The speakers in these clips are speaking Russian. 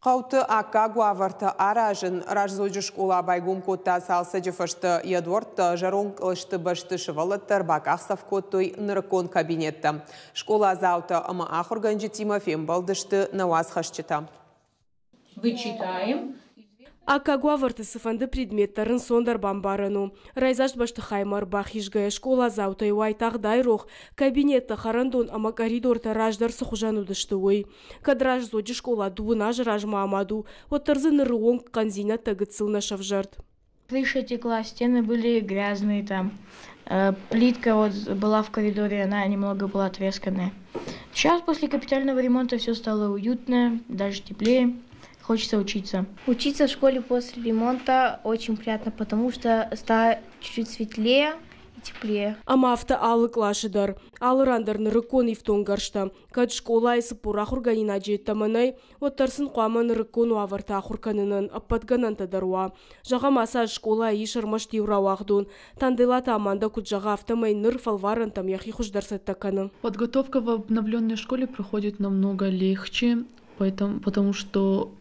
Қауты аққа гуаварты аражын ражзойжы школа байгум котта салса жефашты ядворт жарон қылышты башты шывалыттар бақақ савкоттой ныркон кабинетті. Школа зауты ама ахурганжи Тимофем балдышты наваз хашчыта. Вычитаем. Ака гуаварты сыфанды предметтарын сондар бамбарыну. Райзаш башты хаймар бахишгая школа заутай уайтақ дайрух. Кабинетті харандон ама коридорта раждар сухужанудышты ой. Кадраж зоджи школа дуына жражма амаду. Оттарзы нырыон канзина тагыцылна шавжарт. Крыша текла, стены были грязные там. Плитка вот была в коридоре, она немного была тресканная. Сейчас после капитального ремонта все стало уютно, даже теплее. Хочется учиться. Учиться в школе после ремонта очень приятно, потому что стало чуть-чуть светлее и теплее. Амафта алы клашидар. Алырандар нырыкон ифтонгаршта. Кад школа исы пурахур ганина джеттаманай, оттарсын қуама нырыкон уаварта ахурканынын, аппатгананта даруа. Жаға маса школа ишармаш тиурауахдун. Тандылата аманда куджаға автомай ныр фалварантам яхи хуждарсаттаканы. Подготовка в обновленной школе проходит намного легче, потому что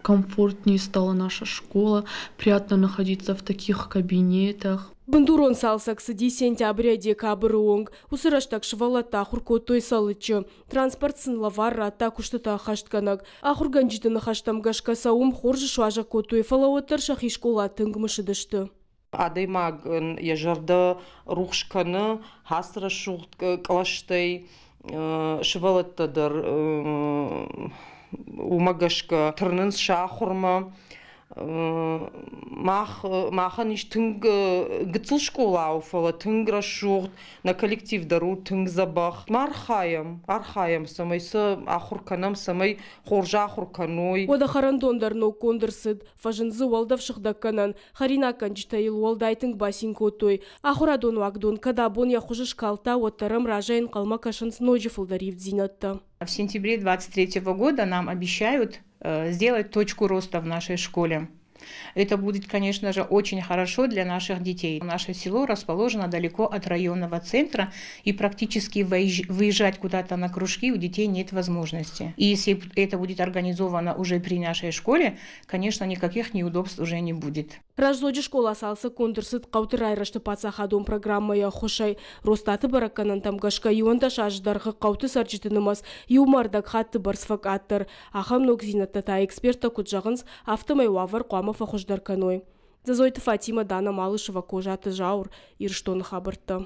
комфортнее стала наша школа, приятно находиться в таких кабинетах. Бандурон салсак сади сентября декабрь онг. Усыраштак швалата хуркотой салычы. Транспорт сынла варра такуштата хаштканак. Ахурганжитыны хаштам гашка саум хоржы шважа котой фалауаттар шахи школа тынгмышыдышты. Адаймаг ежарды рухшканы хасра шухт калаштай швалаттадар умагашка тырнын шахурма махан иш тынг гыцыл школа ауфала тынгра шухт на коллектив дару тынг забах архаям самайсы ахурканам самай хоржа ахурканой ода харандондар но кондырсыд фажынзы уалдав шыхдакканан харина канчтайыл уалдайтынг басин котой ахурадон вагдон кадабон я хужыш калта оттарам ражайн калма кашынс нойжифылдаривд зинатта. В сентябре 2023 года нам обещают сделать точку роста в нашей школе. Это будет, конечно же, очень хорошо для наших детей. Наше село расположено далеко от районного центра, и практически выезжать куда-то на кружки у детей нет возможности. И если это будет организовано уже при нашей школе, конечно, никаких неудобств уже не будет. Ражзоджи школа салса конкурсыт қаутыр айрашты пацахадон программая хошай. Ростаты бараканан тамгашка юанда шаждарғы қауты сарчытынымас юмардак хатты барсфак аттыр. Ахам нокзинатта та эксперта куджағынс автомай уавар қуамафа хошдарканой. Зазойты Фатима Дана Малышева кожаты жаур ирштон хабыртты.